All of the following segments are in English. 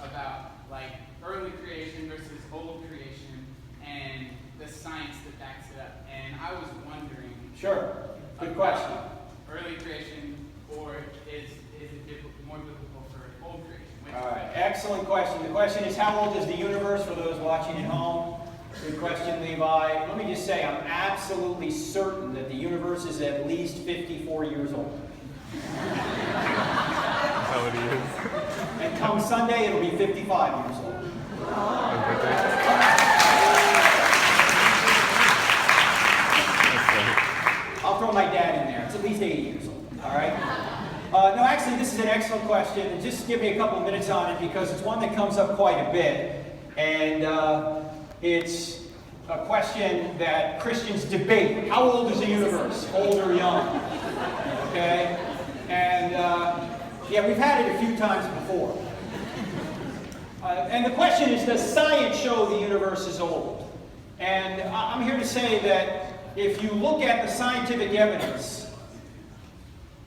about like early creation versus old creation and the science that backs it up. And I was wondering. Sure. Good question. Early creation, or is it more biblical for old creation? All right. Excellent question. The question is, how old is the universe for those watching at home? Good question, Levi. Let me just say, I'm absolutely certain that the universe is at least 54 years old. That's how it is. And come Sunday, it'll be 55 years old. I'll throw my dad in there. It's at least 80 years old. All right? No, actually, this is an excellent question. And just give me a couple of minutes on it because it's one that comes up quite a bit. And it's a question that Christians debate. How old is the universe? Old or young? Okay? And yeah, we've had it a few times before. And the question is, does science show the universe is old? And I'm here to say that if you look at the scientific evidence,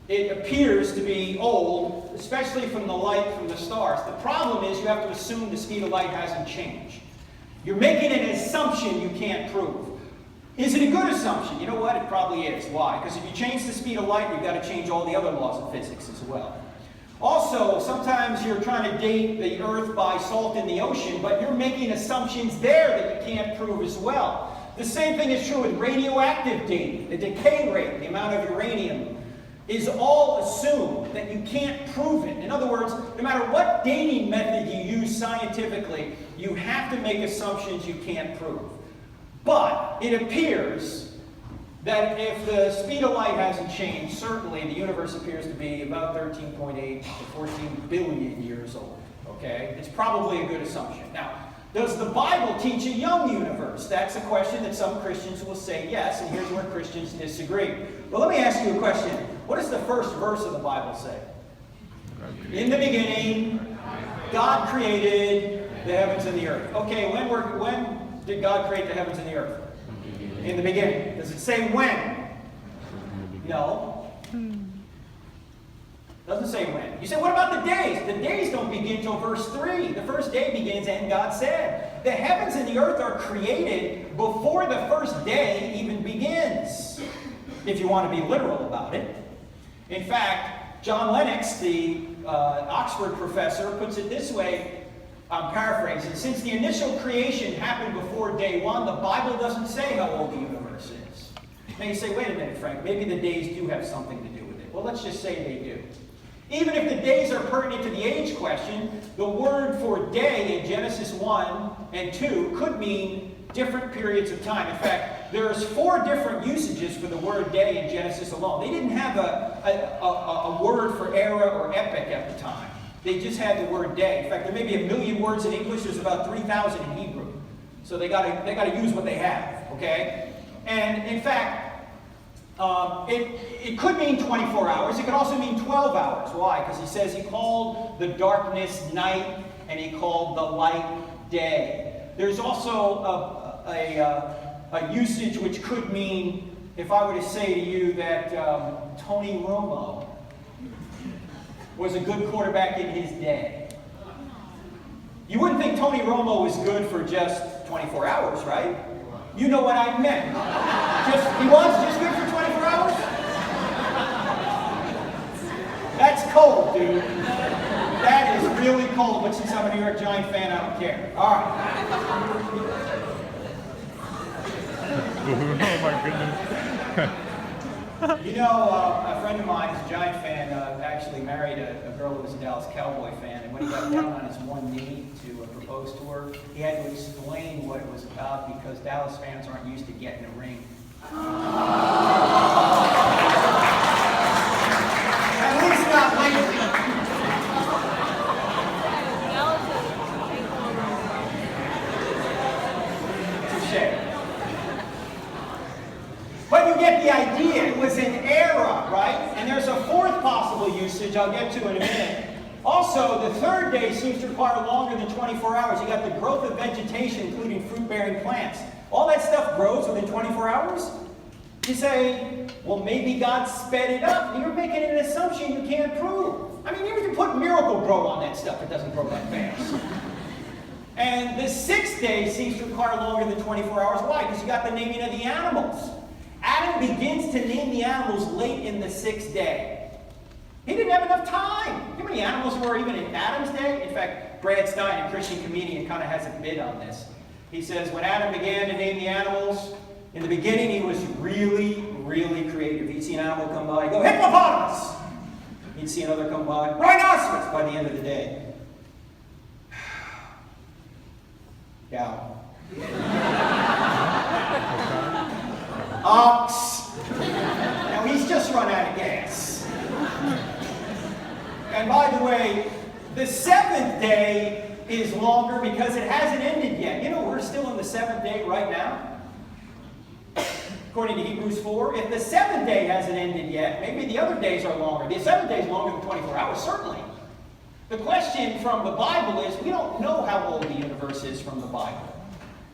it appears to be old, especially from the light from the stars. The problem is you have to assume the speed of light hasn't changed. You're making an assumption you can't prove. Is it a good assumption? You know what? It probably is. Why? Because if you change the speed of light, you've got to change all the other laws of physics as well. Also, sometimes you're trying to date the Earth by salt in the ocean, but you're making assumptions there that you can't prove as well. The same thing is true with radioactive dating. The decay rate, the amount of uranium, is all assumed that you can't prove it. In other words, no matter what dating method you use scientifically, you have to make assumptions you can't prove. But it appears that if the speed of light hasn't changed, certainly the universe appears to be about 13.8 to 14 billion years old. Okay? It's probably a good assumption. Now, does the Bible teach a young universe? That's a question that some Christians will say yes, and here's where Christians disagree. Well, let me ask you a question. What does the first verse of the Bible say? In the beginning, God created the heavens and the earth. Okay, when did God create the heavens and the earth? In the beginning. Does it say when? No. Doesn't say when. You say, what about the days? The days don't begin till verse 3. The first day begins, and God said. The heavens and the earth are created before the first day even begins, if you want to be literal about it. In fact, John Lennox, the Oxford professor, puts it this way. I'm paraphrasing. Since the initial creation happened before day one, the Bible doesn't say how old the universe is. Now you say, wait a minute, Frank, maybe the days do have something to do with it. Well, let's just say they do. Even if the days are pertinent to the age question, the word for day in Genesis 1 and 2 could mean different periods of time. In fact, there's 4 different usages for the word day in Genesis alone. They didn't have a word for era or epoch at the time. They just had the word day. In fact, there may be 1 million words in English. There's about 3,000 in Hebrew. So they got to use what they have, okay? And in fact, it could mean 24 hours. It could also mean 12 hours. Why? Because he says he called the darkness night and he called the light day. There's also a usage which could mean, if I were to say to you that Tony Romo was a good quarterback in his day. You wouldn't think Tony Romo was good for just 24 hours, right? You know what I meant. He was just good for 24 hours? That's cold, dude. That is really cold, but since I'm a New York Giant fan, I don't care. All right. Oh my goodness. You know, a friend of mine who's a Giant fan actually married a girl who was a Dallas Cowboy fan, and when he got down on his one knee to propose to her, he had to explain what it was about because Dallas fans aren't used to getting a ring. At least not lately. Touche. But you get the idea. It was an era, right? And there's a 4th possible usage I'll get to in a minute. Also, the 3rd day seems to require longer than 24 hours. You got the growth of vegetation, including fruit-bearing plants. All that stuff grows within 24 hours? You say, well, maybe God sped it up. You're making an assumption you can't prove. I mean, even if you put Miracle Grow on that stuff, it doesn't grow that fast. And the 6th day seems to require longer than 24 hours. Why? Because you got the naming of the animals. Adam begins to name the animals late in the 6th day. He didn't have enough time. You know how many animals were even in Adam's day? In fact, Brad Stein, a Christian comedian, kind of has a bit on this. He says, when Adam began to name the animals, in the beginning he was really, really creative. He'd see an animal come by, he'd go, hippopotamus! He'd see another come by, rhinoceros, by the end of the day. Cow. Ox. Now he's just run out of gas. And by the way, the 7th day is longer because it hasn't ended yet. You know, we're still in the 7th day right now. According to Hebrews 4, if the 7th day hasn't ended yet, maybe the other days are longer. The 7th day is longer than 24 hours, certainly. The question from the Bible is, we don't know how old the universe is from the Bible.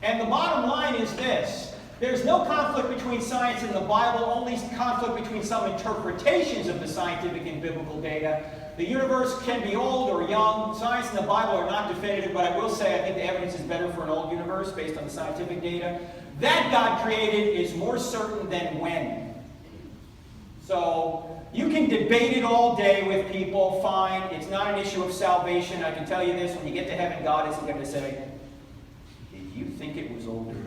And the bottom line is this. There's no conflict between science and the Bible, only conflict between some interpretations of the scientific and biblical data. The universe can be old or young. Science and the Bible are not definitive, but I will say I think the evidence is better for an old universe based on the scientific data. That God created is more certain than when. So you can debate it all day with people, fine. It's not an issue of salvation. I can tell you this, when you get to heaven, God isn't going to say, did you think it was older? You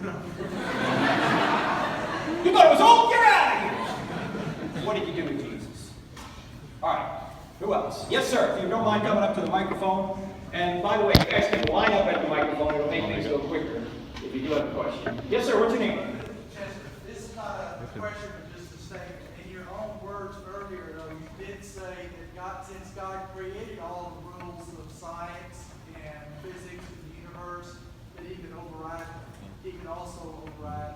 thought it was old? Get out of here! What did you do with Jesus? All right. Who else? Yes, sir. If you don't mind coming up to the microphone. And by the way, you guys can line up at the microphone. It'll make things go quicker if you do have a question. Yes, sir. What's your name? This is not a question, but just a statement. In your own words earlier, though, you did say that God, since God created all the rules of science and physics of the universe, that He could override. He could also override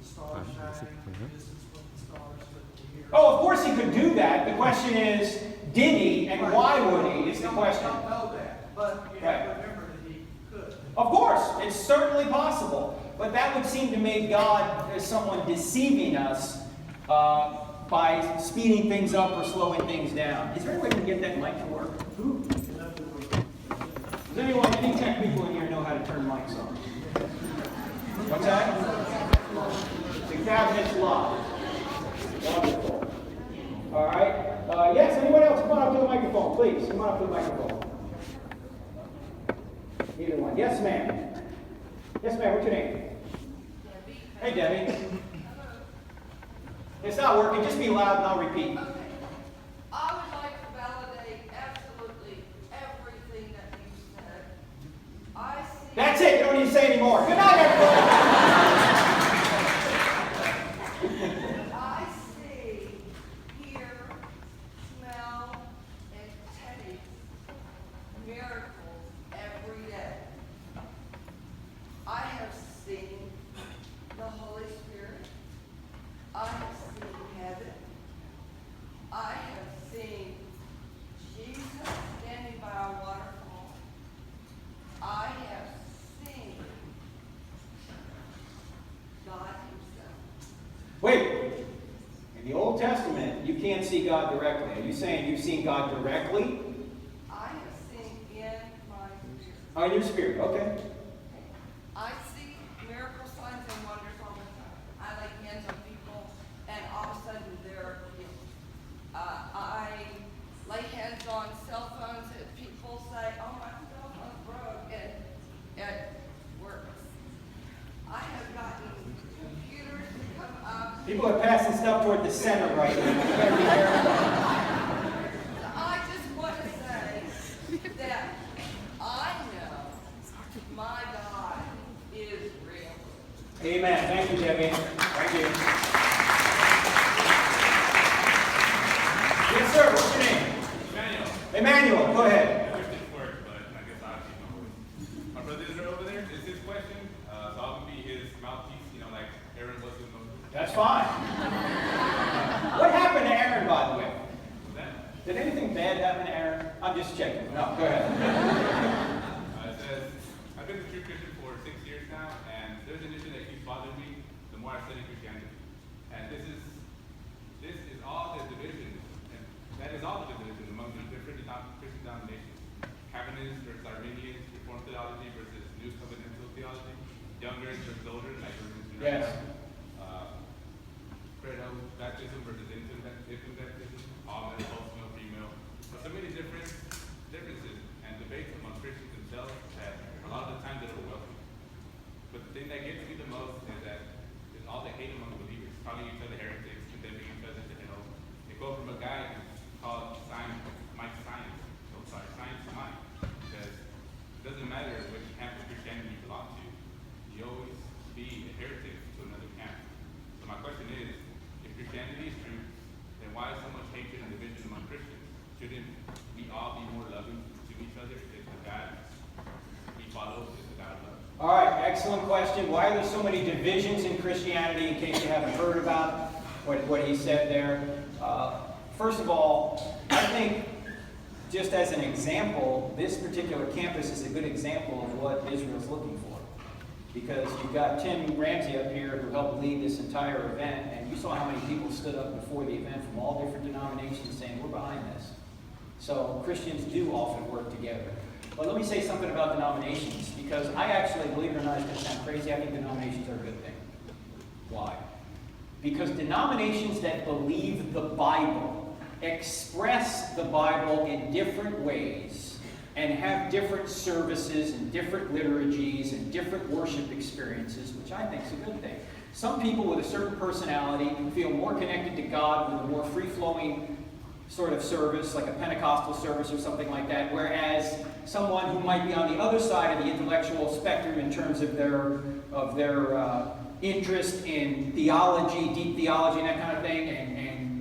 the stars shining, the distance from the stars to the year. Oh, of course He could do that. The question is, did He, and why would He, is the question. We don't know that, but you have to remember that He could. Of course, it's certainly possible. But that would seem to make God as someone deceiving us by speeding things up or slowing things down. Is there any way we can get that mic to work? Does anyone, any tech people in here know how to turn mics on? What's that? The cabinet's locked. Wonderful. All right. Yes, anyone else? Come on up to the microphone, please. Come on up to the microphone. Either one. Yes, ma'am. Yes, ma'am. What's your name? Debbie. Hey, Debbie. It's not working. Just be loud and I'll repeat. Okay. I would like to validate absolutely everything that you said. I see. That's it. You don't need to say anymore. Good night, everybody. I see, hear, smell, and taste miracles every day. I have seen the Holy Spirit. I have seen heaven. I have seen Jesus standing by a waterfall. I have seen God Himself. Wait. In the Old Testament, you can't see God directly. Are you saying you've seen God directly? I have seen in my spirit. Oh, in your spirit. Okay. I see miracle signs and wonders all the time. I lay hands on people, and all of a sudden they're healed. I lay hands on cell phones, and people say, "Oh, my cell phone's broke," and it works. I have gotten computers to come up. People are passing stuff toward the center right now. You better be careful. I just want to say that I know my God is real. Amen. Thank you, Debbie. Thank you. Yes, sir. What's your name? Emmanuel. Emmanuel. Go ahead. I wish this worked, but I guess I'll keep my voice. My brother Israel over there is his question, so I'm gonna be his mouthpiece, like Aaron was with Moses. That's fine. What happened to Aaron, by the way? What's that? Did anything bad happen to Aaron? I'm just checking. No, go ahead. It says, I've been a true Christian for 6 years now, and there's an issue that keeps bothering me the more I study Christianity. And this is all the division, and that is all the division among the different Armenian Reformed theology versus New Covenantal theology. Younger versus older, like we're mentioning Yes. right now. Credo baptism versus infant baptism. All male, both male, female. So many differences and debates among Christians themselves that a lot of the time they were welcome. But the thing that gets me the most is that is all the hate among believers, calling each other heretics, condemning each other to hell. They go from a guy called Science to Mike. Because it doesn't matter which camp of Christianity you belong to, you always be a heretic to another camp. So my question is, if Christianity is true, then why is so much hatred and division among Christians? Shouldn't we all be more loving to each other if the God we follow is the God of love? All right, excellent question. Why are there so many divisions in Christianity, in case you haven't heard about what he said there? First of all, I think, just as an example, this particular campus is a good example of what Israel's looking for. Because you've got Tim Ramsey up here who helped lead this entire event, and you saw how many people stood up before the event from all different denominations saying, we're behind this. So Christians do often work together. But let me say something about denominations, because I actually, believe it or not, it's going to sound crazy, I think denominations are a good thing. Why? Because denominations that believe the Bible express the Bible in different ways and have different services and different liturgies and different worship experiences, which I think is a good thing. Some people with a certain personality feel more connected to God with a more free-flowing sort of service, like a Pentecostal service or something like that, whereas someone who might be on the other side of the intellectual spectrum in terms of their interest in theology, deep theology and that kind of thing, and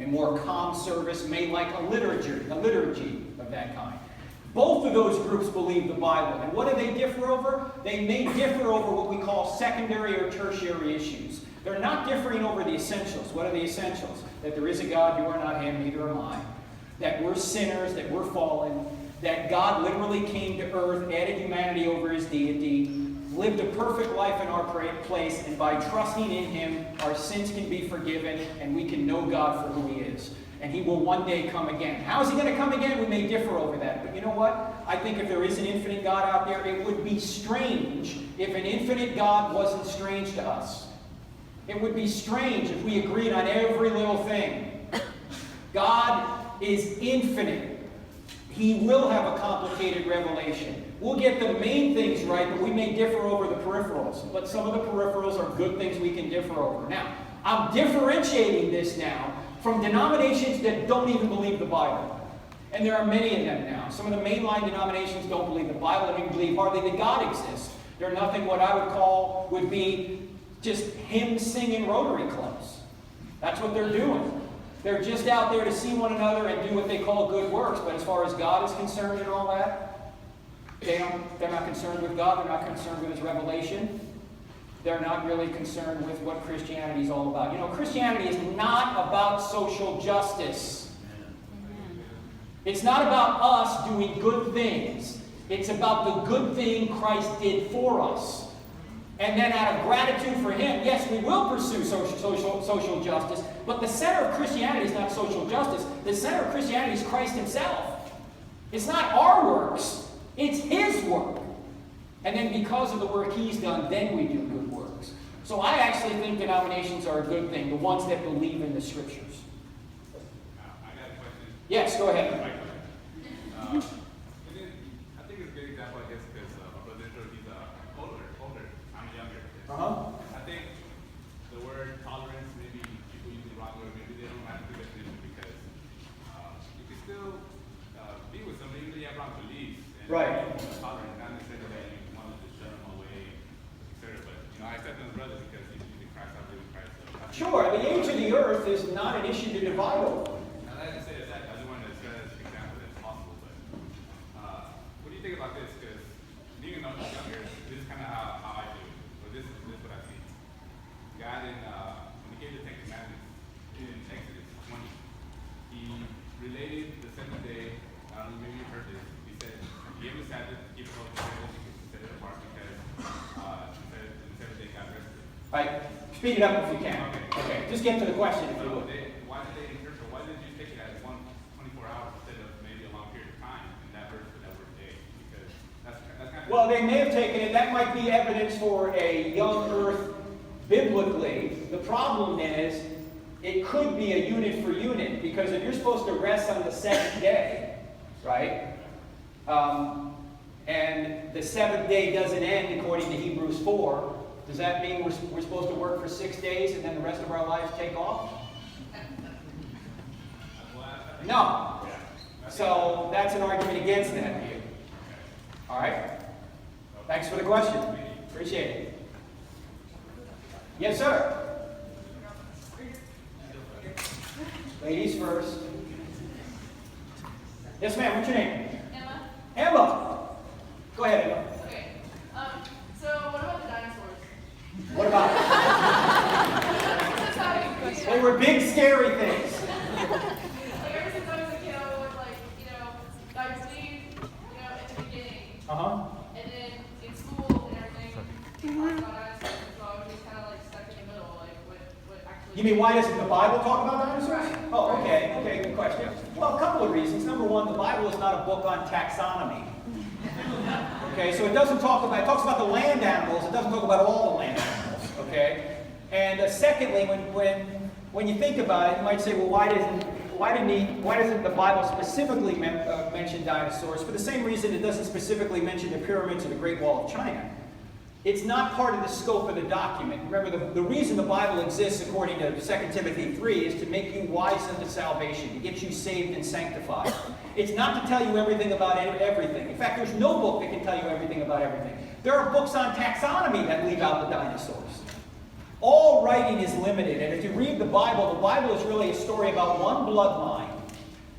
more calm service may like a liturgy of that kind. Both of those groups believe the Bible. And what do they differ over? They may differ over what we call secondary or tertiary issues. They're not differing over the essentials. What are the essentials? That there is a God, you are not him, neither am I. That we're sinners, that we're fallen, that God literally came to earth, added humanity over his deity, lived a perfect life in our place, and by trusting in him, our sins can be forgiven, and we can know God for who he is. And he will one day come again. How is he going to come again? We may differ over that. But you know what? I think if there is an infinite God out there, it would be strange if an infinite God wasn't strange to us. It would be strange if we agreed on every little thing. God is infinite. He will have a complicated revelation. We'll get the main things right, but we may differ over the peripherals. But some of the peripherals are good things we can differ over. Now, I'm differentiating this now from denominations that don't even believe the Bible. And there are many of them now. Some of the mainline denominations don't believe the Bible. They don't even believe hardly that God exists. They're nothing what I would call would be just hymn-singing Rotary clubs. That's what they're doing. They're just out there to see one another and do what they call good works. But as far as God is concerned and all that, they're not concerned with God. They're not concerned with his revelation. They're not really concerned with what Christianity is all about. You know, Christianity is not about social justice. It's not about us doing good things. It's about the good thing Christ did for us. And then out of gratitude for him, yes, we will pursue social justice, but the center of Christianity is not social justice. The center of Christianity is Christ himself. It's not our works. It's his work. And then because of the work he's done, then we do good works. So I actually think denominations are a good thing, the ones that believe in the scriptures. I got a question. Yes, go ahead. I think it's a good example, I guess, because my brother, he's older. I'm younger. I think the word tolerance, maybe people use the wrong word, maybe they don't have a good definition because you can still be with somebody even though you have wrong beliefs. And Right. Tolerant, not necessarily that you want to just shut them away, etc. But I accept them as brothers because he's using Christ, I believe in Christ. So Sure, the age of the earth is not an issue to divide over. I like to say that. I just wanted to set as an example that's possible. But what do you think about this? Because being younger, this is kind of how I do it. Or this is what I see. God, when he gave the Ten Commandments in Exodus 20, he related the seventh day. I don't know, maybe you've heard this. He said, he gave the Sabbath, keep it holy, set it apart because the seventh day God rested. Right. Speed it up if you can. Okay. Just get to the question if you would. Why did they interpret? Why did you take it as 24 hours instead of maybe a long period of time in that verse for that word day? Because that's Well, they may have taken it. That might be evidence for a young earth biblically. The problem is, it could be a unit for unit, because if you're supposed to rest on the seventh day, right? And the seventh day doesn't end according to Hebrews 4, does that mean we're supposed to work for 6 days and then the rest of our lives take off? No. So that's an argument against that view. All right? Thanks for the question. Appreciate it. Yes, sir. Ladies first. Yes, ma'am. What's your name? Emma. Emma. Go ahead, Emma. Okay. So what about the dinosaurs? What about That's how you They were big, scary things. Like ever since I was a kid, I was like, I believe, at the beginning, Uh-huh. and then in school and everything, I was about dinosaurs, so I was just kind of like stuck in the middle, like what actually. You mean, why doesn't the Bible talk about dinosaurs? Oh, okay. Okay, good question. Well, a couple of reasons. Number one, the Bible is not a book on taxonomy. Okay, so it talks about the land animals, it doesn't talk about all the land animals, okay? And secondly, when you think about it, you might say, well, why doesn't the Bible specifically mention dinosaurs? For the same reason it doesn't specifically mention the pyramids or the Great Wall of China. It's not part of the scope of the document. Remember, the reason the Bible exists, according to 2 Timothy 3, is to make you wise unto salvation, to get you saved and sanctified. It's not to tell you everything about everything. In fact, there's no book that can tell you everything about everything. There are books on taxonomy that leave out the dinosaurs. All writing is limited, and if you read the Bible is really a story about one bloodline,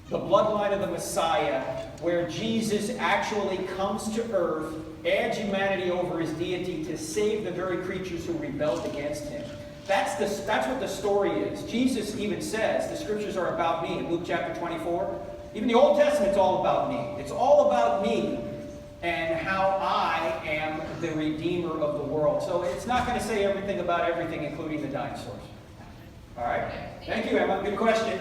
the bloodline of the Messiah, where Jesus actually comes to earth, adds humanity over his deity to save the very creatures who rebelled against him. That's what the story is. Jesus even says, the scriptures are about me in Luke chapter 24. Even the Old Testament's all about me. It's all about me and how I am the Redeemer of the world. So it's not going to say everything about everything, including the dinosaurs. All right? Thank you, Emma. Good question.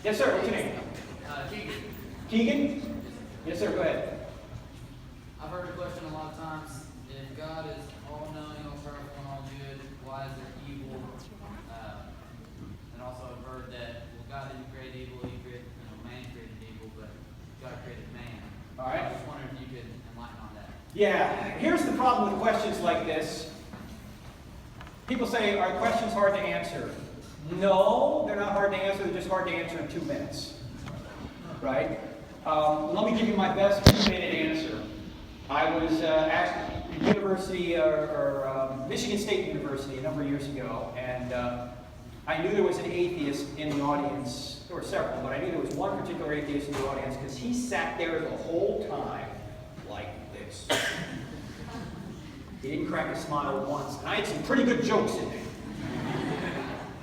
Yes, sir. What's your name? Keegan. Keegan? Yes, sir. Go ahead. I've heard the question a lot of times, if God is all-knowing, all-powerful, and all-good, why is there evil? And also I've heard that, well, God didn't create evil, he created, man created evil, but God created man. All right. I was just wondering if you could enlighten on that. Yeah. Here's the problem with questions like this. People say, are questions hard to answer? No, they're not hard to answer. They're just hard to answer in 2 minutes. Right? Let me give you my best 2-minute answer. I was at university, Michigan State University a number of years ago, and I knew there was an atheist in the audience. There were several, but I knew there was one particular atheist in the audience because he sat there the whole time like this. He didn't crack a smile once, and I had some pretty good jokes in there.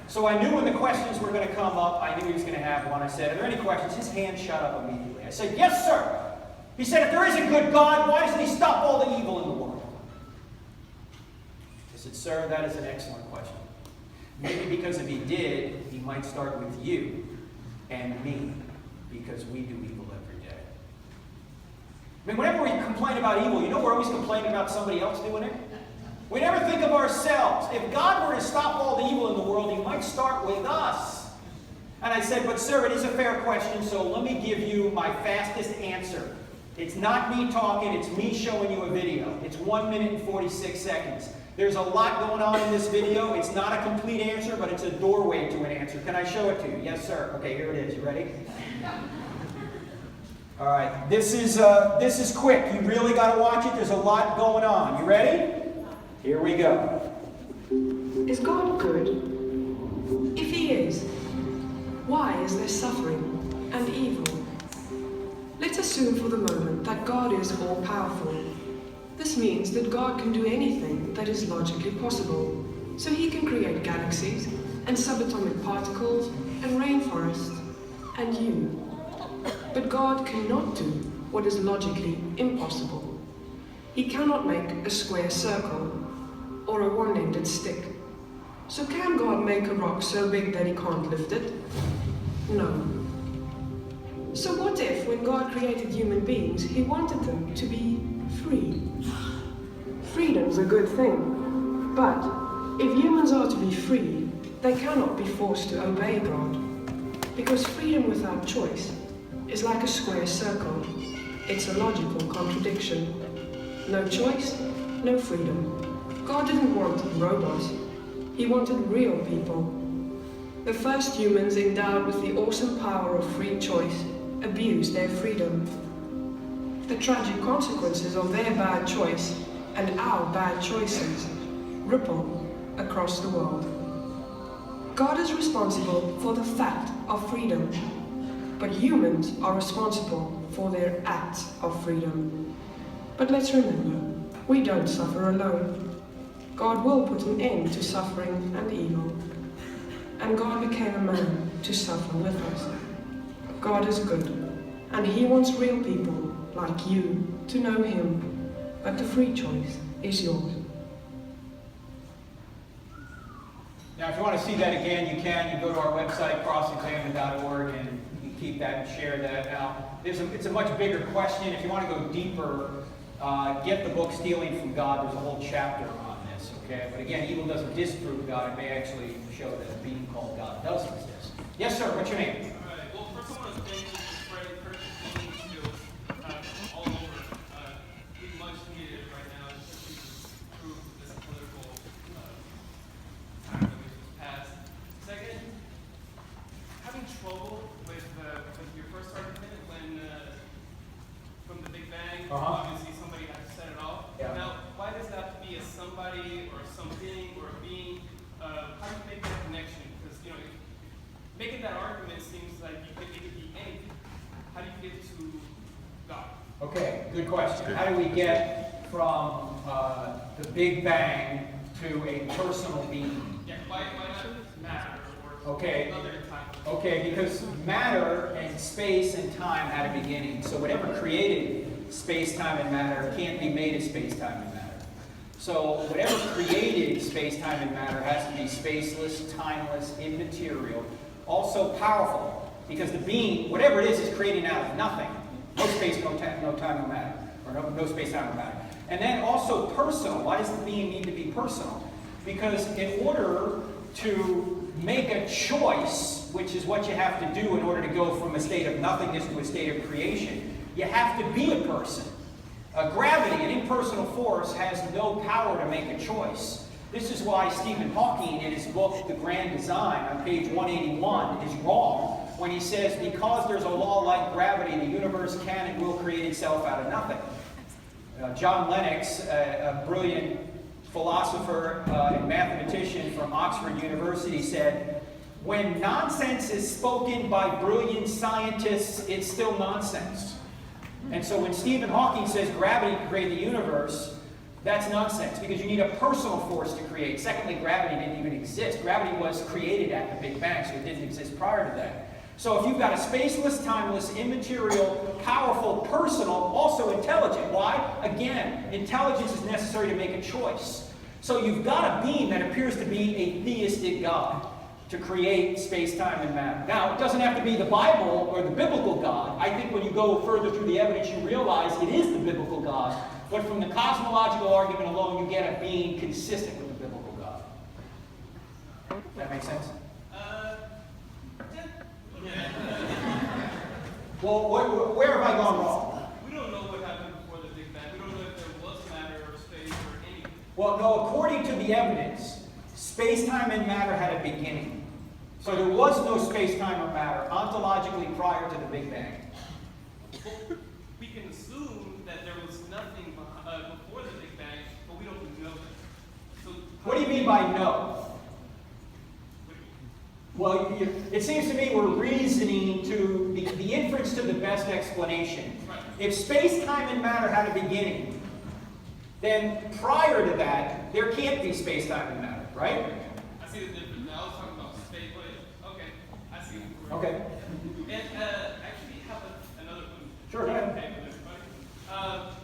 So I knew when the questions were going to come up, I knew he was going to have one. I said, are there any questions? His hand shot up immediately. I said, yes, sir. He said, if there is a good God, why doesn't he stop all the evil in the world? I said, sir, that is an excellent question. Maybe because if he did, he might start with you and me, because we do evil every day. I mean, whenever we complain about evil, we're always complaining about somebody else doing it. We never think of ourselves. If God were to stop all the evil in the world, he might start with us. And I said, but sir, it is a fair question, so let me give you my fastest answer. It's not me talking, it's me showing you a video. It's 1 minute and 46 seconds. There's a lot going on in this video. It's not a complete answer, but it's a doorway to an answer. Can I show it to you? Yes, sir. Okay, here it is. You ready? All right. This is quick. You really got to watch it. There's a lot going on. You ready? Here we go. Is God good? If he is, why is there suffering and evil? Let's assume for the moment that God is all-powerful. This means that God can do anything that is logically possible. So he can create galaxies and subatomic particles and rainforests and you. But God cannot do what is logically impossible. He cannot make a square circle or a one-ended stick. So can God make a rock so big that he can't lift it? No. So what if, when God created human beings, he wanted them to be free? Freedom's a good thing, but if humans are to be free, they cannot be forced to obey God. Because freedom without choice is like a square circle. It's a logical contradiction. No choice, no freedom. God didn't want robots. He wanted real people. The first humans endowed with the awesome power of free choice abused their freedom. The tragic consequences of their bad choice and our bad choices ripple across the world. God is responsible for the fact of freedom, but humans are responsible for their acts of freedom. But let's remember, we don't suffer alone. God will put an end to suffering and evil. And God became a man to suffer with us. God is good, and he wants real people like you to know him, but the free choice is yours. Now, if you want to see that again, you can. You go to our website, crossexamined.org, and you keep that and share that. Now, it's a much bigger question. If you want to go deeper, get the book Stealing from God. There's a whole chapter on this, okay? But again, evil doesn't disprove God. It may actually show that a being called God does exist. Yes, sir. What's your name? All right. Well, first I want to thank you for spreading Christian skills all over. We much needed right now, especially to prove this political time that we just passed. Second, having trouble with your first argument when from the Big Bang, obviously somebody had to set it off. Yeah. Now, why does that have to be a somebody or something or a being? How do you make that connection? Because making that argument seems like it could be anything. How do you get to God? Okay, good question. How do we get from the Big Bang to a personal being? Yeah, why not matter or Okay. other time? Okay, because matter and space and time had a beginning. So whatever created space, time, and matter can't be made of space, time, and matter. So whatever created space, time, and matter has to be spaceless, timeless, immaterial, also powerful. Because the being, whatever it is created out of nothing. No space, no time, no matter. Or no space, time, or matter. And then also personal. Why does the being need to be personal? Because in order to make a choice, which is what you have to do in order to go from a state of nothingness to a state of creation, you have to be a person. Gravity, an impersonal force, has no power to make a choice. This is why Stephen Hawking, in his book, The Grand Design, on page 181, is wrong when he says, because there's a law like gravity, the universe can and will create itself out of nothing. John Lennox, a brilliant philosopher and mathematician from Oxford University, said, when nonsense is spoken by brilliant scientists, it's still nonsense. And so when Stephen Hawking says gravity can create the universe, that's nonsense, because you need a personal force to create. Secondly, gravity didn't even exist. Gravity was created at the Big Bang, so it didn't exist prior to that. So if you've got a spaceless, timeless, immaterial, powerful, personal, also intelligent. Why? Again, intelligence is necessary to make a choice. So you've got a being that appears to be a theistic God to create space, time, and matter. Now, it doesn't have to be the Bible or the biblical God. I think when you go further through the evidence, you realize it is the biblical God. But from the cosmological argument alone, you get a being consistent with the biblical God. Does that make sense? Well, where have I gone wrong? We don't know what happened before the Big Bang. We don't know if there was matter or space or anything. Well, no, according to the evidence, space, time, and matter had a beginning. So there was no space, time, or matter ontologically prior to the Big Bang. We can assume that there was nothing before the Big Bang, but we don't know that. So What do you mean by no? Well, it seems to me we're reasoning to the inference to the best explanation. Right. If space, time, and matter had a beginning, then prior to that, there can't be space, time, and matter, right? I see the difference. Now I was talking about space, but okay, I see. Okay. And actually, have another one. Sure, go ahead. Okay, with everybody.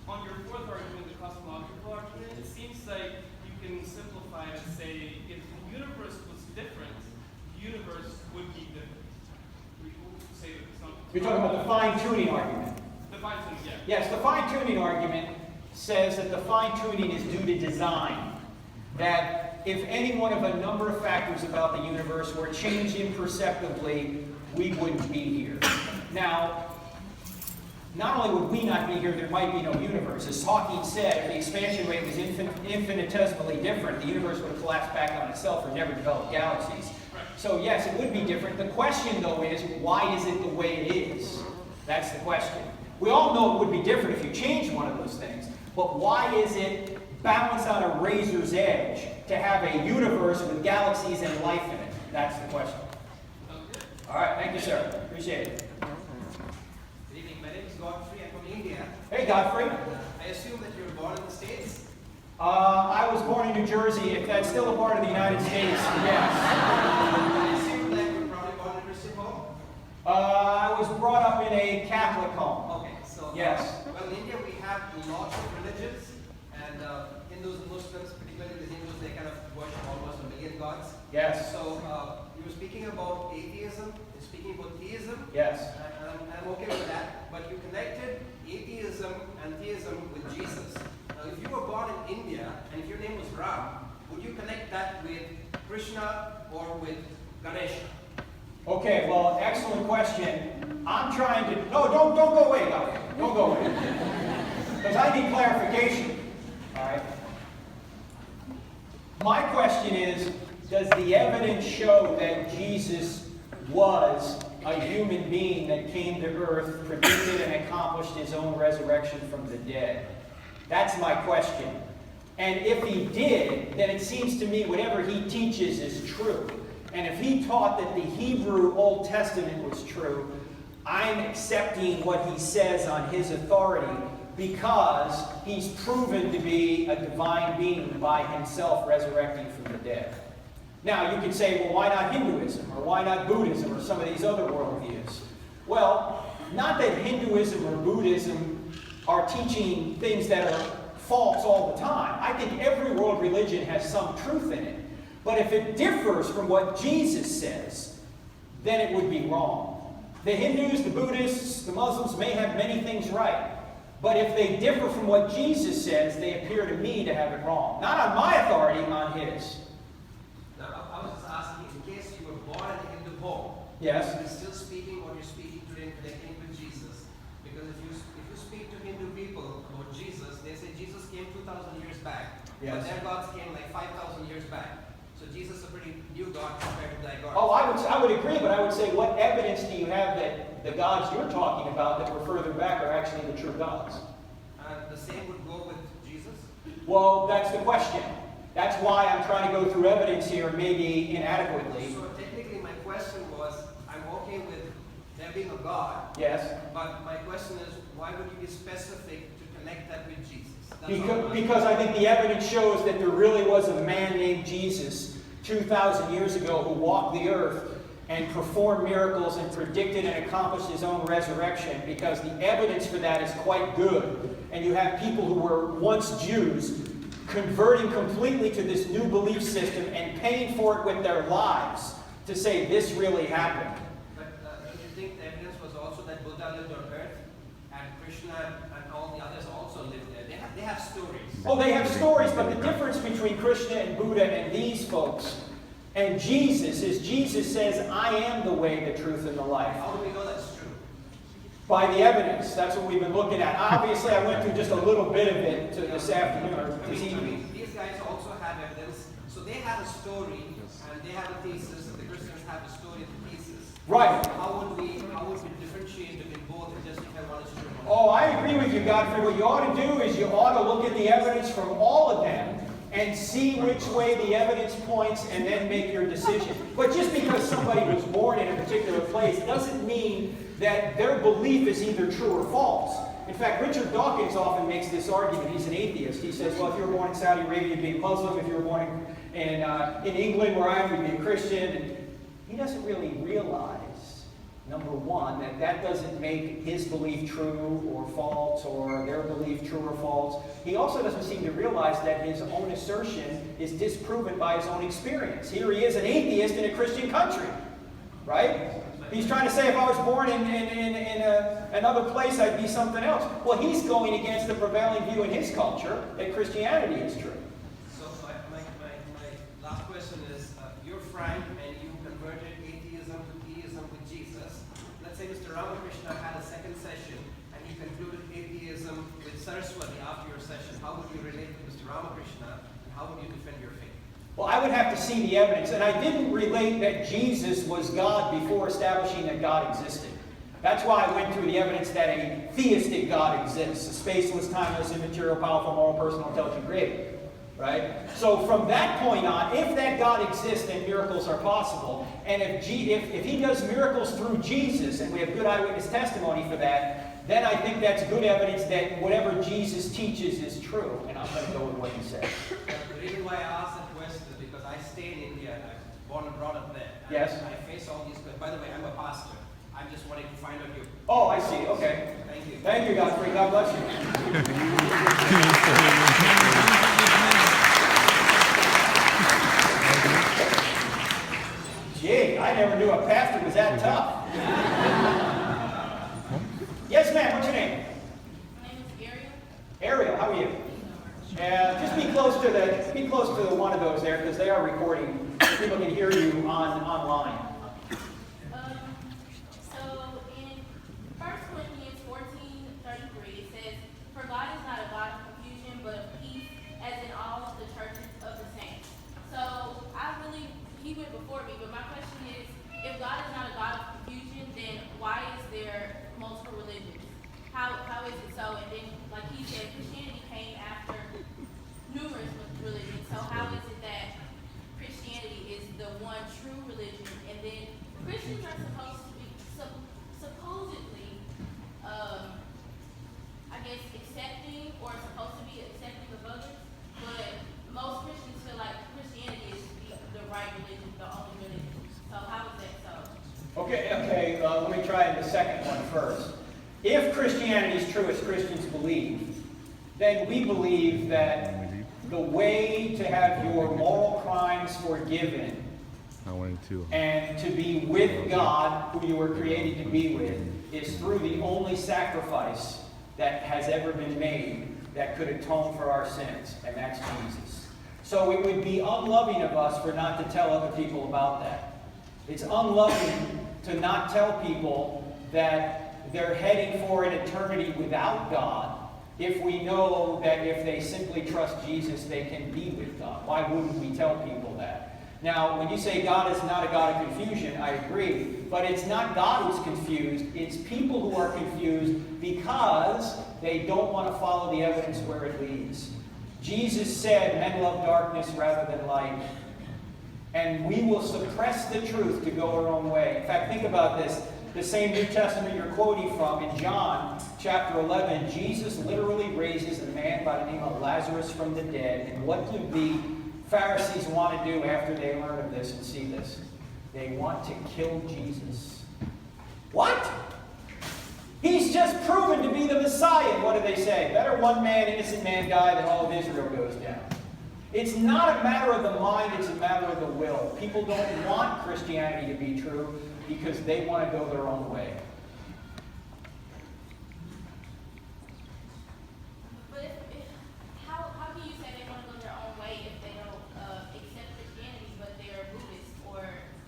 On your fourth argument, the cosmological argument, it seems like you can simplify it and say if the universe was different, the universe would be different. We will say that some You're talking about the fine-tuning argument. The fine-tuning, yeah. Yes, the fine-tuning argument says that the fine-tuning is due to design. That if any one of a number of factors about the universe were changed imperceptibly, we wouldn't be here. Now, not only would we not be here, there might be no universe. As Hawking said, if the expansion rate was infinitesimally different, the universe would have collapsed back on itself or never developed galaxies. So yes, it would be different. The question, though, is why is it the way it is? That's the question. We all know it would be different if you changed one of those things, but why is it balanced on a razor's edge to have a universe with galaxies and life in it? That's the question. All right, thank you, sir. Appreciate it. Good evening. My name is Godfrey. I'm from India. Hey, Godfrey. I assume that you were born in the States? I was born in New Jersey. If that's still a part of the United States, yes. I assume that you were probably born in a Christian home? I was brought up in a Catholic home. Okay, so Yes. Well, in India we have lots of religions, and Hindus and Muslims, particularly the Hindus, they kind of worship almost 1 million gods. Yes. So you were speaking about atheism, and speaking about theism. Yes. And I'm okay with that, but you connected atheism and theism with Jesus. Now, if you were born in India, and if your name was Ram, would you connect that with Krishna or with Ganesha? Okay, well, excellent question. I'm trying to... No, don't go away, Godfrey. Don't go away. Because I need clarification. All right? My question is, does the evidence show that Jesus was a human being that came to earth, predicted and accomplished his own resurrection from the dead? That's my question. And if he did, then it seems to me whatever he teaches is true. And if he taught that the Hebrew Old Testament was true, I'm accepting what he says on his authority because he's proven to be a divine being by himself resurrecting from the dead. Now, you could say, well, why not Hinduism? Or why not Buddhism? Or some of these other worldviews? Well, not that Hinduism or Buddhism are teaching things that are false all the time. I think every world religion has some truth in it. But if it differs from what Jesus says, then it would be wrong. The Hindus, the Buddhists, the Muslims may have many things right. But if they differ from what Jesus says, they appear to me to have it wrong. Not on my authority, on his. Now, I was just asking, in case you were born in a Hindu home, Yes. are you still speaking what you're speaking today and connecting with Jesus? Because if you speak to Hindu people about Jesus, they say Jesus came 2,000 years back. Yes. But their gods came like 5,000 years back. So Jesus is a pretty new God compared to thy God. Oh, I would agree, but I would say, what evidence do you have that the gods you're talking about that were further back are actually the true gods? And the same would go with Jesus? Well, that's the question. That's why I'm trying to go through evidence here, maybe inadequately. So technically my question was, I'm okay with there being a God. Yes. But my question is, why would you be specific to connect that with Jesus? That's Because I think the evidence shows that there really was a man named Jesus 2,000 years ago who walked the earth and performed miracles and predicted and accomplished his own resurrection, because the evidence for that is quite good. And you have people who were once Jews converting completely to this new belief system and paying for it with their lives to say this really happened. But don't you think the evidence was also that Buddha lived on earth and Krishna and all the others also lived there? They have stories. Oh, they have stories, but the difference between Krishna and Buddha and these folks and Jesus is Jesus says, I am the way, the truth, and the life. How do we know that's true? By the evidence. That's what we've been looking at. Obviously, I went through just a little bit of it this afternoon or this evening. These guys also have evidence. So they have a story and they have a thesis, and the Christians have a story and a thesis. Right. How would we differentiate between both and justify one is true? Oh, I agree with you, Godfrey. What you ought to do is you ought to look at the evidence from all of them and see which way the evidence points and then make your decision. But just because somebody was born in a particular place doesn't mean that their belief is either true or false. In fact, Richard Dawkins often makes this argument. He's an atheist. He says, well, if you were born in Saudi Arabia, you'd be a Muslim. If you were born in England, where I am, you'd be a Christian. And he doesn't really realize, number one, that doesn't make his belief true or false, or their belief true or false. He also doesn't seem to realize that his own assertion is disproven by his own experience. Here he is, an atheist in a Christian country, right? My He's trying to say if I was born in another place, I'd be something else. Well, he's going against the prevailing view in his culture that Christianity is true. So my last question is, you're Frank and you converted atheism to theism with Jesus. Let's say Mr. Ramakrishna had a second session and he concluded atheism with Saraswati after your session. How would you relate to Mr. Ramakrishna and how would you defend your faith? Well, I would have to see the evidence. And I didn't relate that Jesus was God before establishing that God existed. That's why I went through the evidence that a theistic God exists. A spaceless, timeless, immaterial, powerful, moral, personal, intelligent, creator. Right? So from that point on, if that God exists, then miracles are possible. And if he does miracles through Jesus, and we have good eyewitness testimony for that, then I think that's good evidence that whatever Jesus teaches is true. And I'm going to go with what he said. The reason why I asked that question is because I stay in India and I'm born and brought up there. Yes. I face all these questions. By the way, I'm a pastor. I'm just wanting to find out your... Oh, I see. Okay. Thank you. Thank you, Godfrey. God bless you. Gee, I never knew a pastor was that tough. Yes, ma'am. What's your name? My name is Ariel. Ariel, how are you? Just be close to the one of those there because they are recording. So people can hear you online. So in 1 Corinthians 14:33, it says, "For God is not a God of confusion, but of peace, as in all of the churches of the saints." So he went before me, but my question is, if God is not a God of confusion, then why is there multiple religions? How is it so? And then, like he said, Christianity came after numerous religions. So how is it that Christianity is the one true religion, and then Christians are supposed to be supposedly, I guess, accepting or supposed to be accepting of others, but most Christians feel like Christianity is the right religion, the only religion. So how is that so? Okay. Let me try the second one first. If Christianity is true as Christians believe, then we believe that the way to have your moral crimes forgiven and to be with God, who you were created to be with, is through the only sacrifice that has ever been made that could atone for our sins, and that's Jesus. So it would be unloving of us for not to tell other people about that. It's unloving to not tell people that they're heading for an eternity without God if we know that if they simply trust Jesus, they can be with God. Why wouldn't we tell people that? Now, when you say God is not a God of confusion, I agree. But it's not God who's confused. It's people who are confused because they don't want to follow the evidence where it leads. Jesus said, men love darkness rather than light. And we will suppress the truth to go our own way. In fact, think about this. The same New Testament you're quoting from, in John chapter 11, Jesus literally raises a man by the name of Lazarus from the dead. And what do the Pharisees want to do after they learn of this and see this? They want to kill Jesus. What? He's just proven to be the Messiah. What do they say? Better one man, innocent man, die than all of Israel goes down. It's not a matter of the mind, it's a matter of the will. People don't want Christianity to be true because they want to go their own way. But how can you say they want to go their own way if they don't accept Christianity, but they're Buddhist or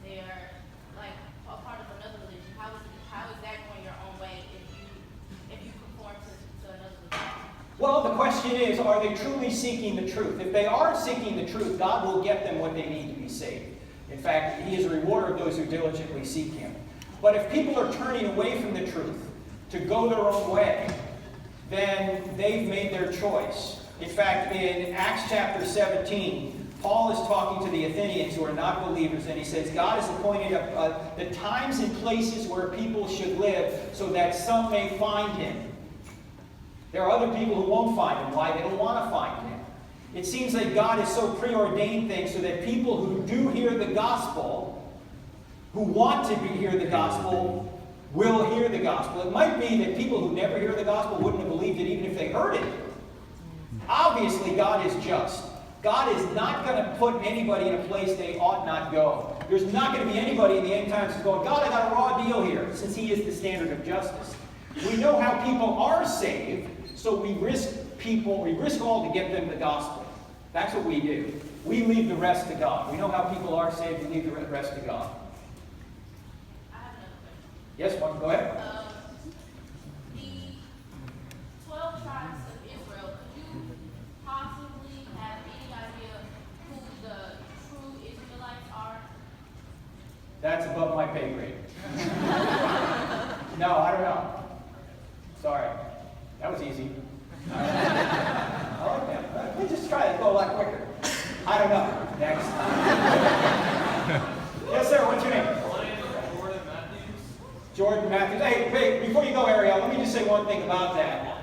they're like a part of another religion? How is that going your own way if you conform to another religion? Well, the question is, are they truly seeking the truth? If they are seeking the truth, God will get them what they need to be saved. In fact, He is a rewarder of those who diligently seek Him. But if people are turning away from the truth to go their own way, then they've made their choice. In fact, in Acts chapter 17, Paul is talking to the Athenians who are not believers, and he says, God has appointed the times and places where people should live so that some may find Him. There are other people who won't find Him. Why? They don't want to find Him. It seems like God has so preordained things so that people who do hear the gospel, who want to hear the gospel, will hear the gospel. It might be that people who never hear the gospel wouldn't have believed it even if they heard it. Obviously, God is just. God is not going to put anybody in a place they ought not go. There's not going to be anybody in the end times who's going, God, I got a raw deal here, since he is the standard of justice. We know how people are saved, so we risk all to get them the gospel. That's what we do. We leave the rest to God. We know how people are saved, we leave the rest to God. I have another question. Yes, one, go ahead. The 12 tribes of Israel, could you possibly have any idea who the true Israelites are? That's above my pay grade. No, I don't know. Sorry. That was easy. I like that. We'll just try to go a lot quicker. I don't know. Next. Yes, sir. What's your name? My name is Jordan Matthews. Jordan Matthews. Hey, before you go, Ariel, let me just say one thing about that.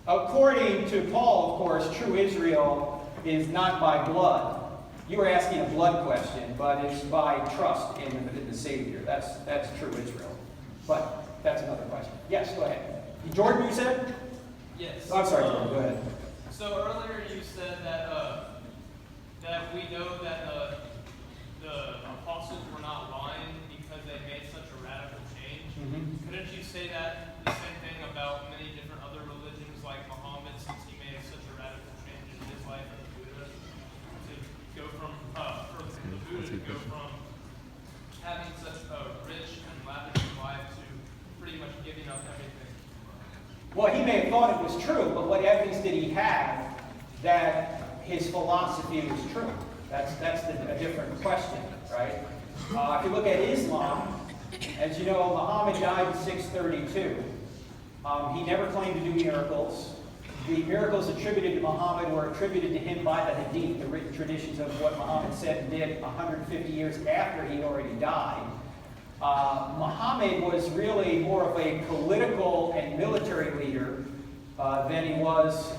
According to Paul, of course, true Israel is not by blood. You were asking a blood question, but it's by trust in the Savior. That's true Israel. But that's another question. Yes, go ahead. Jordan, you said? Yes. Oh, I'm sorry, Jordan. Go ahead. So earlier you said that that we know that the apostles were not lying because they made such a radical change. Mm-hmm. Couldn't you say that the same thing about many different other religions like Muhammad, since he made such a radical change in his life and Buddha, to go from having such a rich and lavish life to pretty much giving up everything? Well, he may have thought it was true, but what evidence did he have that his philosophy was true? That's a different question, right? If you look at Islam, as you know, Muhammad died in 632. He never claimed to do miracles. The miracles attributed to Muhammad were attributed to him by the Hadith, the written traditions of what Muhammad said and did 150 years after he already died. Muhammad was really more of a political and military leader than he was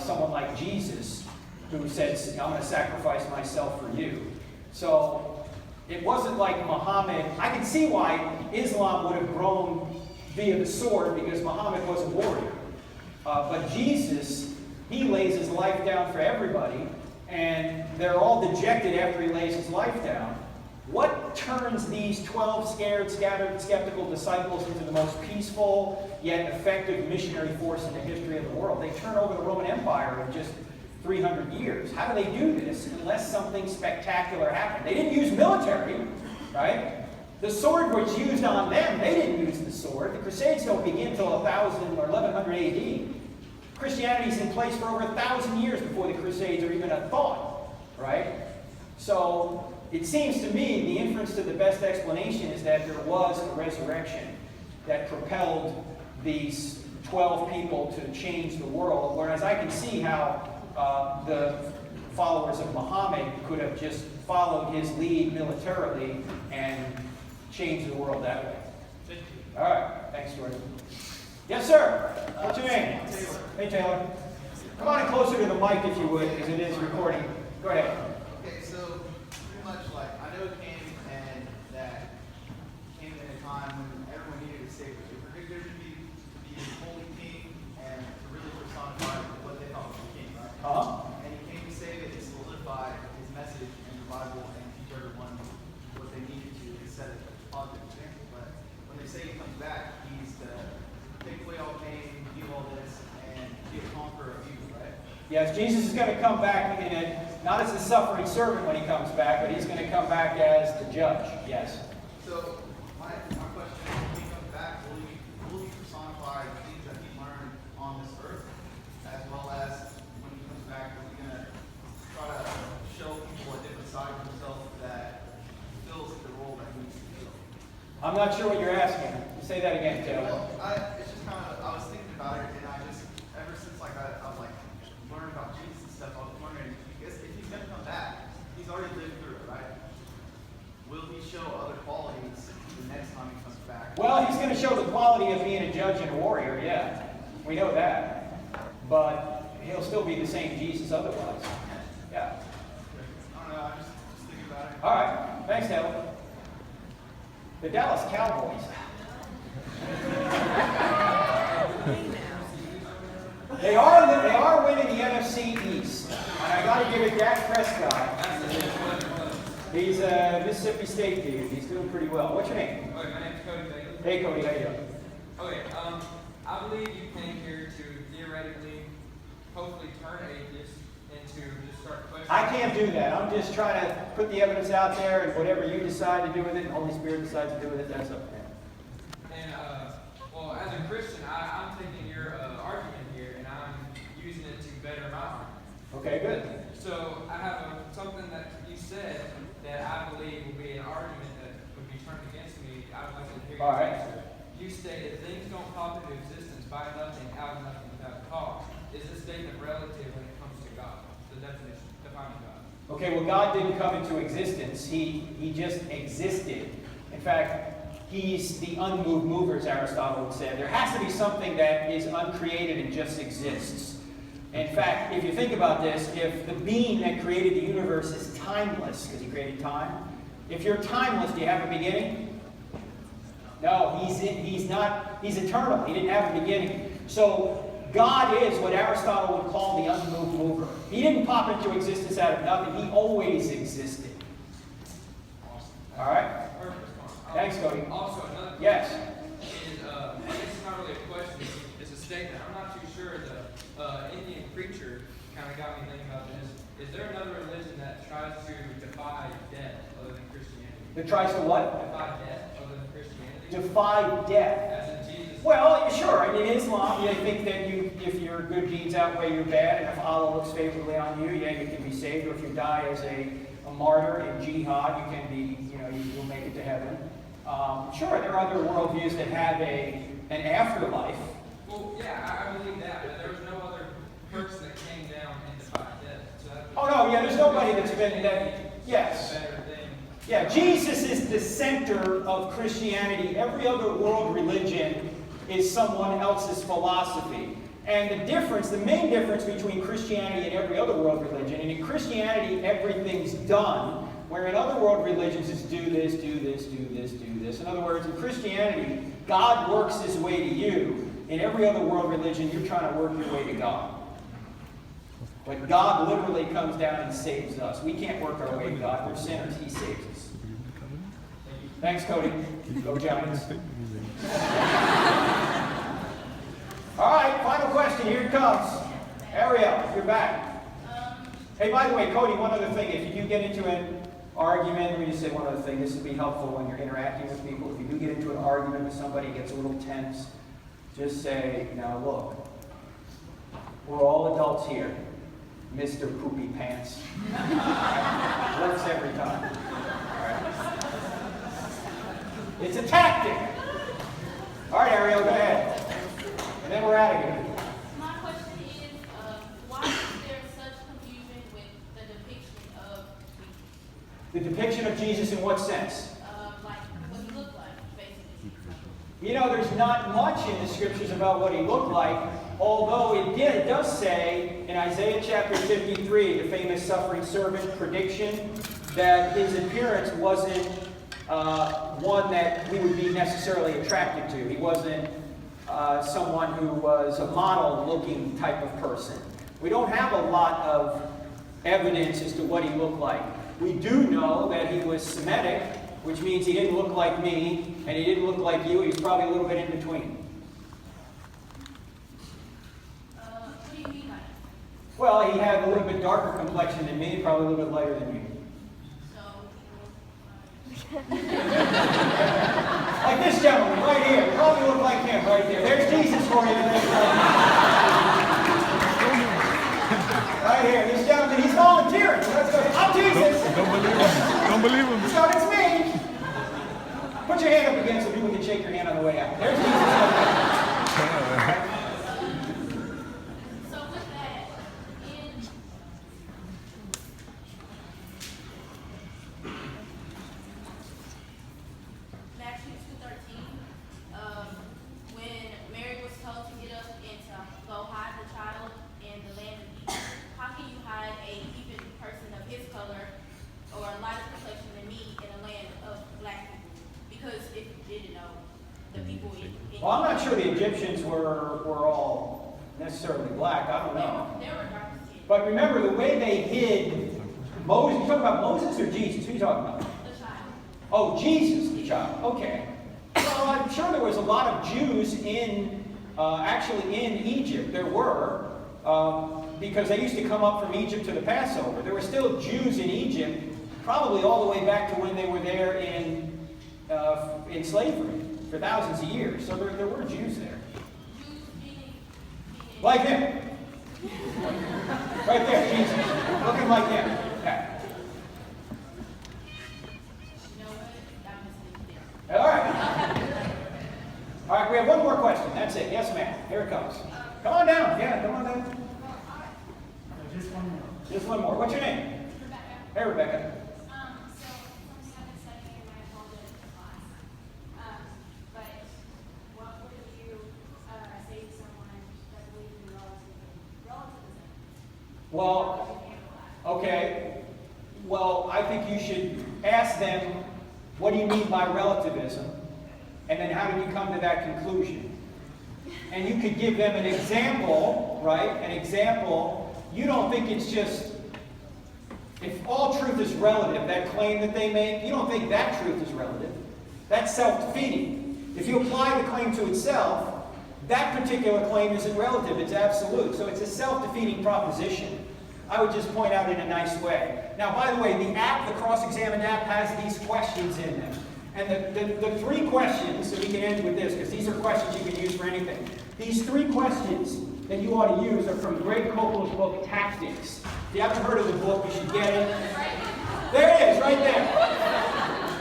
someone like Jesus, who said, I'm going to sacrifice myself for you. So it wasn't like Muhammad. I can see why Islam would have grown via the sword, because Muhammad was a warrior. But Jesus, he lays his life down for everybody, and they're all dejected after he lays his life down. What turns these 12 scared, scattered, skeptical disciples into the most peaceful yet effective missionary force in the history of the world? They turn over the Roman Empire in just 300 years. How do they do this unless something spectacular happened? They didn't use military, right? The sword was used on them. They didn't use the sword. The Crusades don't begin until 1000 or 1100 AD. Christianity's in place for over 1,000 years before the Crusades are even a thought, right? So it seems to me the inference to the best explanation is that there was a resurrection that propelled these 12 people to change the world, whereas I can see how the followers of Muhammad could have just followed his lead militarily and changed the world that way. Thank you. All right. Thanks, Jordan. Yes, sir. What's your name? Taylor. Hey, Taylor. Come on in closer to the mic if you would, because it is recording. Go ahead. Okay, so pretty much like I know it came and that came in a time when everyone needed a savior. They predicted to be a holy king and to really personify what they thought was the king, right? And he came to save it and solidify his message in the Bible and teach everyone what they needed to set it as a positive example. But when they say he comes back, he's the take away all pain, heal all this, and be a conqueror of evil, right? Yes, Jesus is going to come back not as a suffering servant when he comes back, but he's going to come back as the judge. Yes. So my question is, when he comes back, will he personify the things that he learned on this earth, as well as when he comes back, is he going to try to show people a different side of himself that fills the role that he needs to fill? I'm not sure what you're asking. Say that again, Taylor. Well, it's just kind of, I was thinking about it, and I just, ever since like I've like learned about Jesus and stuff, I was wondering, if he's going to come back, he's already lived through it, right? Will he show other qualities the next time he comes back? Well, he's going to show the quality of being a judge and a warrior, yeah. We know that. But he'll still be the same Jesus otherwise. Yeah. I don't know, I'm just thinking about it. All right. Thanks, Taylor. The Dallas Cowboys. They are winning the NFC East. And I got to give it Dak Prescott. He's a Mississippi State dude. He's doing pretty well. What's your name? Okay, my name's Cody Bailey. Hey, Cody. How you doing? Okay, I believe you came here to theoretically, hopefully turn atheists into just start questioning. I can't do that. I'm just trying to put the evidence out there, and whatever you decide to do with it, and the Holy Spirit decides to do with it, that's up to him. And, well, as a Christian, I'm taking your argument here, and I'm using it to better my argument. Okay, good. So I have something that you said that I believe will be an argument that would be turned against me. I would like to hear All your right. answer. You stated things don't pop into existence by nothing, out of nothing, without a cause. Is this statement relative when it comes to God? The definition, defining God. Okay, well, God didn't come into existence. He just existed. In fact, he's the unmoved mover, as Aristotle would say. There has to be something that is uncreated and just exists. In fact, if you think about this, if the being that created the universe is timeless, because he created time, if you're timeless, do you have a beginning? No, he's not. He's eternal. He didn't have a beginning. So God is what Aristotle would call the unmoved mover. He didn't pop into existence out of nothing. He always existed. All right? Perfect. Thanks, Cody. Also, another Yes. is, it's not really a question, it's a statement. I'm not too sure the Indian preacher kind of got me thinking about this. Is there another religion that tries to defy death other than Christianity? That tries to what? Defy death other than Christianity? Defy death. As in Jesus. Well, sure. I mean, in Islam, they think that if your good deeds outweigh your bad, and if Allah looks favorably on you, yeah, you can be saved. Or if you die as a martyr in jihad, you can be, you'll make it to heaven. Sure, there are other worldviews that have an afterlife. Well, yeah, I believe that, but there was no other person that came down and defied death. So that Oh no, yeah, there's nobody that's been that. Yes. better thing. Yeah, Jesus is the center of Christianity. Every other world religion is someone else's philosophy. And the main difference between Christianity and every other world religion, and in Christianity everything's done, where in other world religions it's do this, do this, do this, do this. In other words, in Christianity, God works his way to you. In every other world religion, you're trying to work your way to God. But God literally comes down and saves us. We can't work our way to God. We're sinners. He saves us. Thanks, Cody. Go Giants. All right, final question. Here it comes. Ariel, you're back. Hey, by the way, Cody, one other thing. If you do get into an argument, let me just say one other thing. This would be helpful when you're interacting with people. If you do get into an argument with somebody, gets a little tense, just say, now look, we're all adults here. Mr. Poopy Pants. Works every time. All right. It's a tactic. All right, Ariel, go ahead. And then we're out of here. My question is, why is there such confusion with the depiction of Jesus? The depiction of Jesus in what sense? Like what he looked like, basically. There's not much in the scriptures about what he looked like, although it does say in Isaiah chapter 53, the famous suffering servant prediction, that his appearance wasn't one that we would be necessarily attracted to. He wasn't someone who was a model-looking type of person. We don't have a lot of evidence as to what he looked like. We do know that he was Semitic, which means he didn't look like me, and he didn't look like you. He was probably a little bit in between. What do you mean by that? Well, he had a little bit darker complexion than me, probably a little bit lighter than you. Like this gentleman right here. Probably look like him right there. There's Jesus for you. Right here. This gentleman, he's volunteering. Let's go. I'm Jesus. Don't believe him. Don't believe him. So it's me. Put your hand up again so people can shake your hand on the way out. There's Jesus. So with that, in Matthew 2:13, when Mary was told to get up and to go hide the child in the land of Egypt, how can you hide a even person of his color or a lighter complexion than me in a land of black people? Because if you didn't know, the people in Well, I'm not sure the Egyptians were all necessarily black. I don't know. They were dark skinned. But remember, the way they hid Moses, you talking about Moses or Jesus? Who are you talking about? The child. Oh, Jesus, the child. Okay. Well, I'm sure there was a lot of Jews actually in Egypt. There were, because they used to come up from Egypt to the Passover. There were still Jews in Egypt, probably all the way back to when they were there in slavery for thousands of years. So there were Jews there. Like him. Right there, Jesus. Looking like him. Okay. All right. All right, we have one more question. That's it. Yes, ma'am. Here it comes. Come on down. Yeah, come on down. Just one more. Just one more. What's your name? Rebecca. Hey, Rebecca. So something I've been studying in my apologetic class. But what would you say to someone that believes in relativism? Well, okay. Well, I think you should ask them, what do you mean by relativism? And then how did you come to that conclusion? And you could give them an example, right? An example. You don't think it's just, if all truth is relative, that claim that they make, you don't think that truth is relative. That's self-defeating. If you apply the claim to itself, that particular claim isn't relative, it's absolute. So it's a self-defeating proposition. I would just point out in a nice way. Now, by the way, the app, the Cross-Examine app, has these questions in them. And the three questions, so we can end with this, because these are questions you can use for anything. These three questions that you ought to use are from Greg Copeland's book, Tactics. If you haven't heard of the book, you should get it. There it is, right there.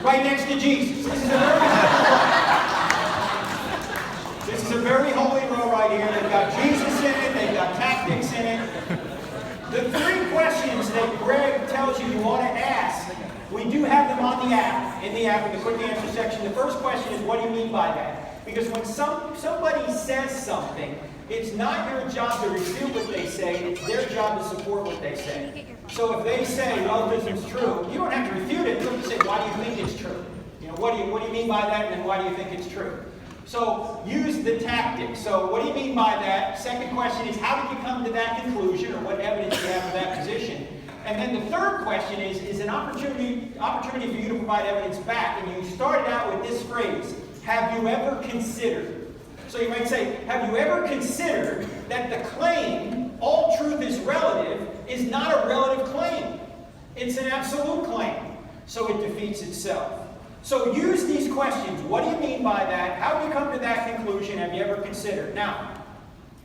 Right next to Jesus. This is a very holy row right here. They've got Jesus in it, they've got tactics in it. The three questions that Greg tells you ought to ask, we do have them on the app, in the quick answer section. The first question is, what do you mean by that? Because when somebody says something, it's not your job to refute what they say, it's their job to support what they say. So if they say relativism is true, you don't have to refute it, you have to say, why do you think it's true? You know, what do you mean by that, and then why do you think it's true? So use the tactics. So what do you mean by that? Second question is, how did you come to that conclusion, or what evidence do you have for that position? And then the third question is an opportunity for you to provide evidence back. And you started out with this phrase, have you ever considered? So you might say, have you ever considered that the claim, all truth is relative, is not a relative claim? It's an absolute claim. So it defeats itself. So use these questions. What do you mean by that? How do you come to that conclusion? Have you ever considered? Now,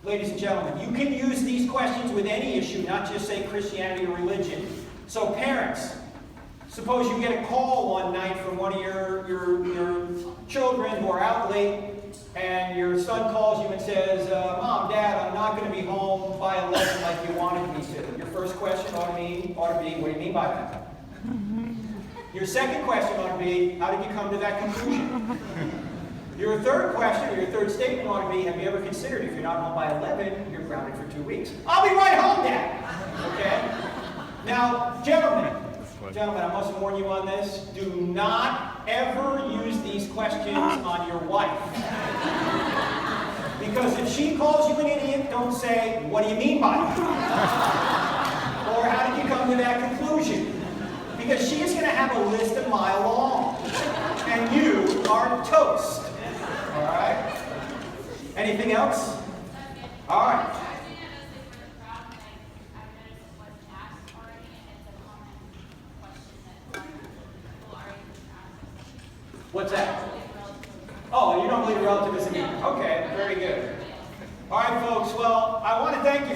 ladies and gentlemen, you can use these questions with any issue, not just, say, Christianity or religion. So parents, suppose you get a call one night from one of your children who are out late, and your son calls you and says, Mom, Dad, I'm not going to be home by 11 like you wanted me to. Your first question ought to be, what do you mean by that? Your second question ought to be, how did you come to that conclusion? Your third question, or your third statement ought to be, have you ever considered if you're not home by 11, you're grounded for 2 weeks? I'll be right home, Dad! Okay? Now, gentlemen, I must warn you on this. Do not ever use these questions on your wife. Because if she calls you an idiot, don't say, what do you mean by it? Or how did you come to that conclusion? Because she is going to have a list a mile long. And you are toast. All right? Anything else? All right. What's that? Oh, you don't believe in relativism either. Okay, very good. All right, folks. Well, I want to thank you.